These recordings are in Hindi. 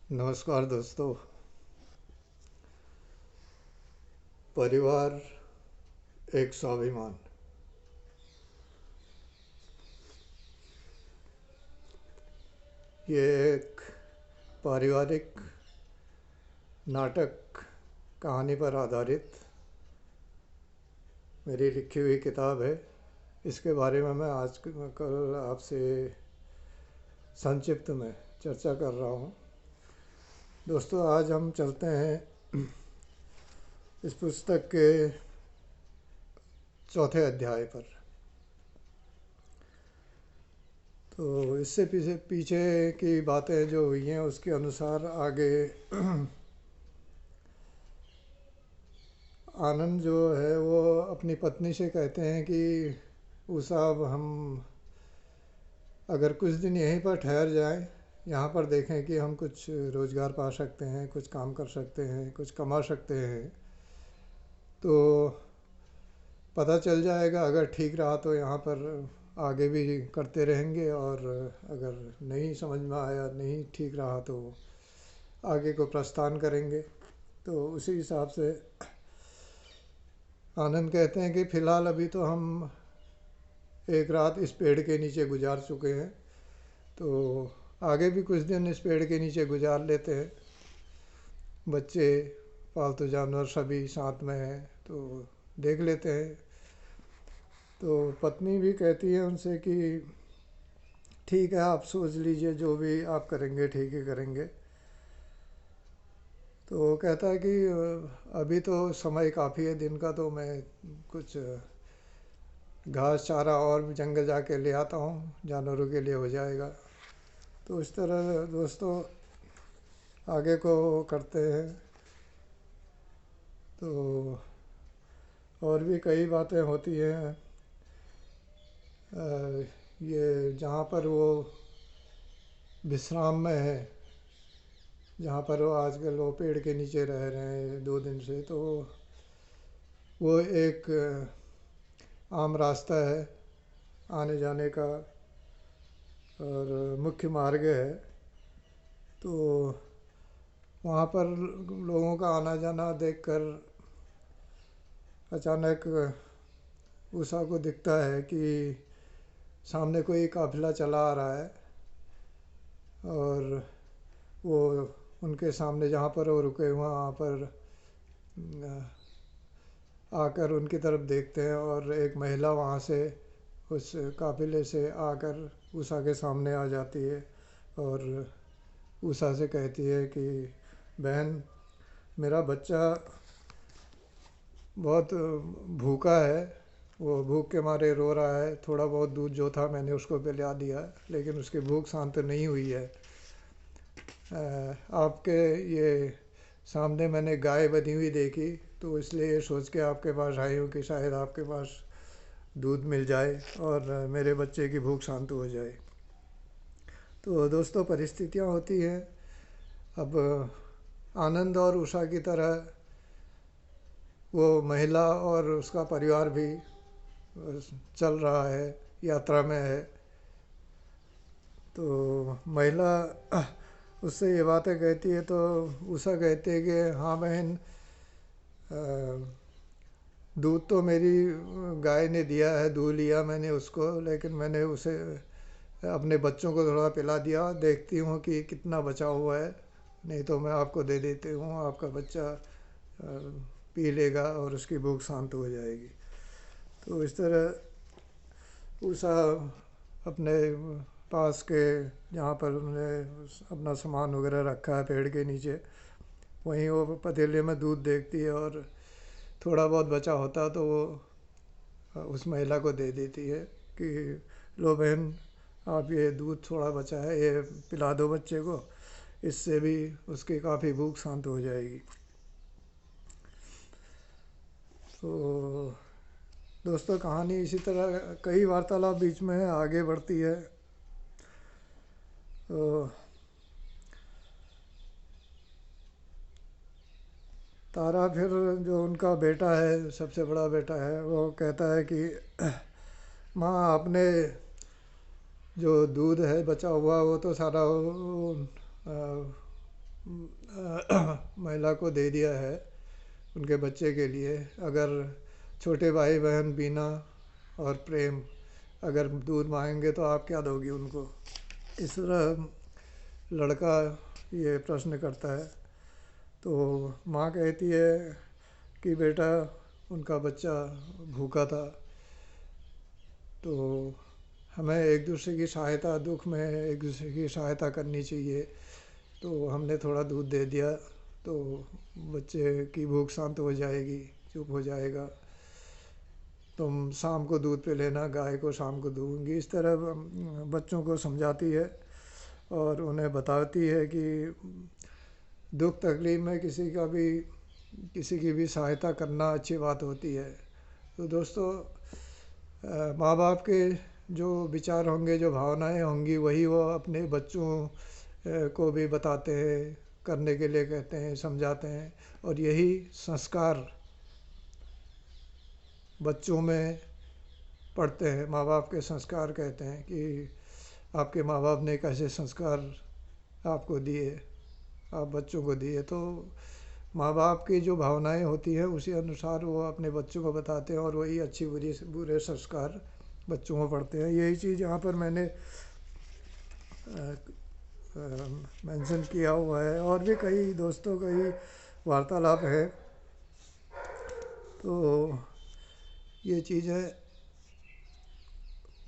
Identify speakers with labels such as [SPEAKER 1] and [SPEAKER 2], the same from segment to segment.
[SPEAKER 1] नमस्कार दोस्तों। परिवार एक स्वाभिमान। ये एक पारिवारिक नाटक कहानी पर आधारित मेरी लिखी हुई किताब है। इसके बारे में मैं आज कल आपसे संक्षिप्त में चर्चा कर रहा हूँ। दोस्तों, आज हम चलते हैं इस पुस्तक के चौथे अध्याय पर। तो इससे पीछे पीछे की बातें जो हुई हैं उसके अनुसार आगे आनंद जो है वो अपनी पत्नी से कहते हैं कि साहब, हम अगर कुछ दिन यहीं पर ठहर जाएं, यहाँ पर देखें कि हम कुछ रोज़गार पा सकते हैं, कुछ काम कर सकते हैं, कुछ कमा सकते हैं, तो पता चल जाएगा। अगर ठीक रहा तो यहाँ पर आगे भी करते रहेंगे, और अगर नहीं समझ में आया, नहीं ठीक रहा, तो आगे को प्रस्थान करेंगे। तो उसी हिसाब से आनंद कहते हैं कि फ़िलहाल अभी तो हम एक रात इस पेड़ के नीचे गुजार चुके हैं, तो आगे भी कुछ दिन इस पेड़ के नीचे गुजार लेते हैं। बच्चे, पालतू जानवर सभी साथ में हैं, तो देख लेते हैं। तो पत्नी भी कहती है उनसे कि ठीक है, आप सोच लीजिए, जो भी आप करेंगे ठीक ही करेंगे। तो वो कहता है कि अभी तो समय काफ़ी है दिन का, तो मैं कुछ घास चारा और भी जंगल जाके ले आता हूँ, जानवरों के लिए हो जाएगा। तो इस तरह दोस्तों आगे को करते हैं। तो और भी कई बातें होती हैं। ये जहाँ पर वो विश्राम में है, जहाँ पर वो आजकल वो पेड़ के नीचे रह रहे हैं 2 दिन से, तो वो एक आम रास्ता है आने जाने का, और मुख्य मार्ग है। तो वहाँ पर लोगों का आना जाना देखकर अचानक उषा को दिखता है कि सामने कोई काफिला चला आ रहा है, और वो उनके सामने जहाँ पर वो रुके हुए वहाँ पर आकर उनकी तरफ देखते हैं, और एक महिला वहाँ से उस काफिले से आकर उषा के सामने आ जाती है, और उषा से कहती है कि बहन, मेरा बच्चा बहुत भूखा है, वो भूख के मारे रो रहा है। थोड़ा बहुत दूध जो था मैंने उसको पिला दिया, लेकिन उसकी भूख शांत नहीं हुई है। आपके ये सामने मैंने गाय बंधी हुई देखी, तो इसलिए ये सोच के आपके पास आई हूँ कि शायद आपके पास दूध मिल जाए और मेरे बच्चे की भूख शांत हो जाए। तो दोस्तों, परिस्थितियाँ होती हैं। अब आनंद और उषा की तरह वो महिला और उसका परिवार भी चल रहा है, यात्रा में है। तो महिला उससे ये बातें कहती है, तो उषा कहती है कि हाँ बहन, दूध तो मेरी गाय ने दिया है, दूध लिया मैंने उसको, लेकिन मैंने उसे अपने बच्चों को थोड़ा पिला दिया। देखती हूँ कि कितना बचा हुआ है, नहीं तो मैं आपको दे देती हूँ, आपका बच्चा पी लेगा और उसकी भूख शांत हो जाएगी। तो इस तरह उषा अपने पास के, जहाँ पर उन्होंने अपना सामान वगैरह रखा है पेड़ के नीचे, वहीं वो पतीले में दूध देखती है, और थोड़ा बहुत बचा होता तो वो उस महिला को दे देती है कि लो बहन, आप ये दूध थोड़ा बचा है, ये पिला दो बच्चे को, इससे भी उसकी काफ़ी भूख शांत हो जाएगी। तो दोस्तों, कहानी इसी तरह कई वार्तालाप बीच में आगे बढ़ती है। तो तारा फिर, जो उनका बेटा है, सबसे बड़ा बेटा है, वो कहता है कि माँ, आपने जो दूध है बचा हुआ वो तो सारा महिला को दे दिया है उनके बच्चे के लिए। अगर छोटे भाई बहन बीना और प्रेम अगर दूध मांगेंगे तो आप क्या दोगी उनको? इस तरह लड़का ये प्रश्न करता है। तो माँ कहती है कि बेटा उनका बच्चा भूखा था, तो हमें एक दूसरे की सहायता, दुख में एक दूसरे की सहायता करनी चाहिए। तो हमने थोड़ा दूध दे दिया तो बच्चे की भूख शांत हो जाएगी, चुप हो जाएगा। तुम शाम को दूध पे लेना, गाय को शाम को दूंगी। इस तरह बच्चों को समझाती है और उन्हें बताती है कि दुख तकलीफ़ में किसी की भी सहायता करना अच्छी बात होती है। तो दोस्तों, माँ बाप के जो विचार होंगे, जो भावनाएं होंगी, वही वो अपने बच्चों को भी बताते हैं, करने के लिए कहते हैं, समझाते हैं। और यही संस्कार बच्चों में पढ़ते हैं। माँ बाप के संस्कार कहते हैं कि आपके माँ बाप ने कैसे संस्कार आपको दिए, आप बच्चों को दिए। तो माँ बाप की जो भावनाएं होती हैं उसी अनुसार वो अपने बच्चों को बताते हैं और वही अच्छी बुरी बुरे संस्कार बच्चों को पढ़ते हैं। यही चीज़ यहाँ पर मैंने मेंशन किया हुआ है। और भी कई दोस्तों कई वार्तालाप है। तो ये चीज़ें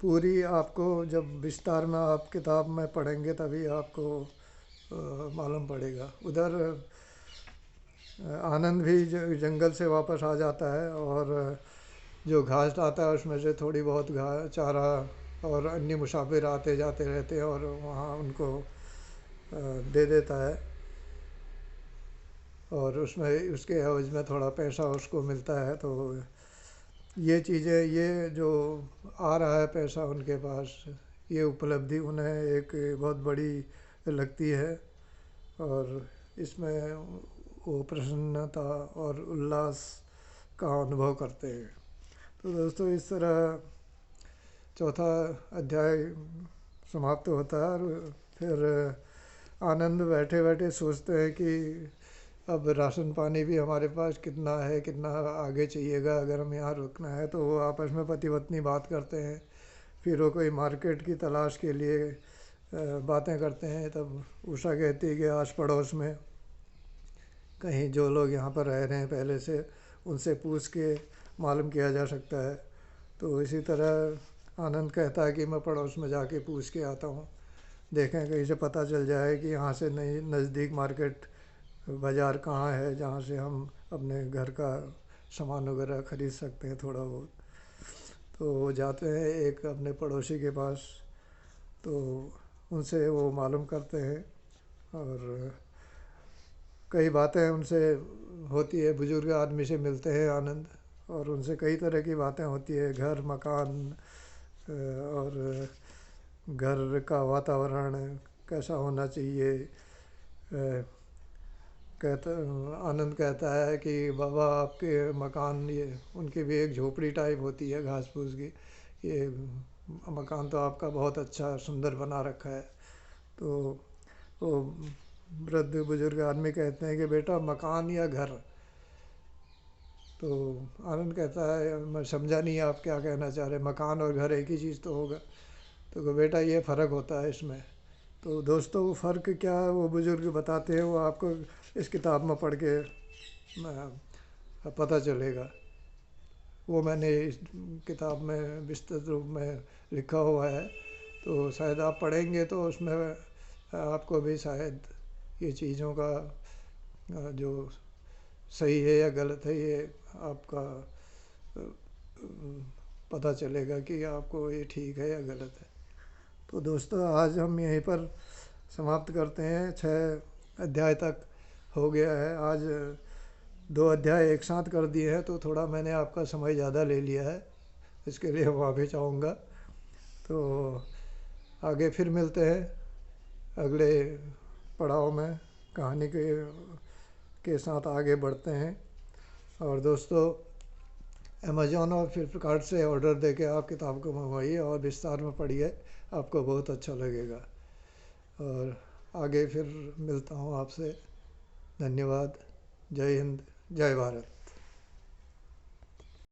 [SPEAKER 1] पूरी आपको जब विस्तार में आप किताब में पढ़ेंगे तभी आपको मालूम पड़ेगा। उधर आनंद भी जंगल से वापस आ जाता है और जो घास आता है उसमें से थोड़ी बहुत घास चारा और अन्य मुसाफिर आते जाते रहते हैं और वहाँ उनको दे देता है और उसमें उसके एवज में थोड़ा पैसा उसको मिलता है। तो ये चीज़ें, ये जो आ रहा है पैसा उनके पास, ये उपलब्धि उन्हें एक बहुत बड़ी लगती है और इसमें वो प्रसन्नता और उल्लास का अनुभव करते हैं। तो दोस्तों, इस तरह चौथा अध्याय समाप्त होता है और फिर आनंद बैठे बैठे सोचते हैं कि अब राशन पानी भी हमारे पास कितना है, कितना आगे चाहिएगा अगर हम यहाँ रुकना है। तो वो आपस में पति पत्नी बात करते हैं। फिर वो कोई मार्केट की तलाश के लिए बातें करते हैं। तब उषा कहती है कि आस पड़ोस में कहीं जो लोग यहाँ पर रह रहे हैं पहले से, उनसे पूछ के मालूम किया जा सकता है। तो इसी तरह आनंद कहता है कि मैं पड़ोस में जाके पूछ के आता हूँ, देखें कहीं से पता चल जाए कि यहाँ से नहीं नज़दीक मार्केट बाज़ार कहाँ है जहाँ से हम अपने घर का सामान वगैरह ख़रीद सकते हैं थोड़ा बहुत। तो वो जाते हैं एक अपने पड़ोसी के पास, तो उनसे वो मालूम करते हैं और कई बातें उनसे होती है। बुज़ुर्ग आदमी से मिलते हैं आनंद और उनसे कई तरह की बातें होती है, घर मकान और घर का वातावरण कैसा होना चाहिए। कहता आनंद कहता है कि बाबा आपके मकान, ये उनकी भी एक झोपड़ी टाइप होती है घास फूस की, ये मकान तो आपका बहुत अच्छा सुंदर बना रखा है। तो वो वृद्ध बुजुर्ग आदमी कहते हैं कि बेटा मकान या घर? तो आनंद कहता है मैं समझा नहीं आप क्या कहना चाह रहे, मकान और घर एक ही चीज़ तो होगा? तो बेटा ये फ़र्क होता है इसमें। तो दोस्तों, वो फ़र्क क्या है वो बुज़ुर्ग बताते हैं, वो आपको इस किताब में पढ़ के पता चलेगा। वो मैंने इस किताब में विस्तृत रूप में लिखा हुआ है, तो शायद आप पढ़ेंगे तो उसमें आपको भी शायद ये चीज़ों का जो सही है या गलत है ये आपका पता चलेगा कि आपको ये ठीक है या गलत है। तो दोस्तों, आज हम यहीं पर समाप्त करते हैं। 6 अध्याय तक हो गया है। आज 2 अध्याय एक साथ कर दिए हैं तो थोड़ा मैंने आपका समय ज़्यादा ले लिया है, इसके लिए माफ़ी चाहूँगा। तो आगे फिर मिलते हैं अगले पड़ाव में, कहानी के साथ आगे बढ़ते हैं। और दोस्तों, अमेज़ॉन और फ्लिपकार्ट से ऑर्डर देके आप किताब को मंगवाइए और विस्तार में पढ़िए, आपको बहुत अच्छा लगेगा। और आगे फिर मिलता हूँ आपसे। धन्यवाद। जय हिंद। जय भारत।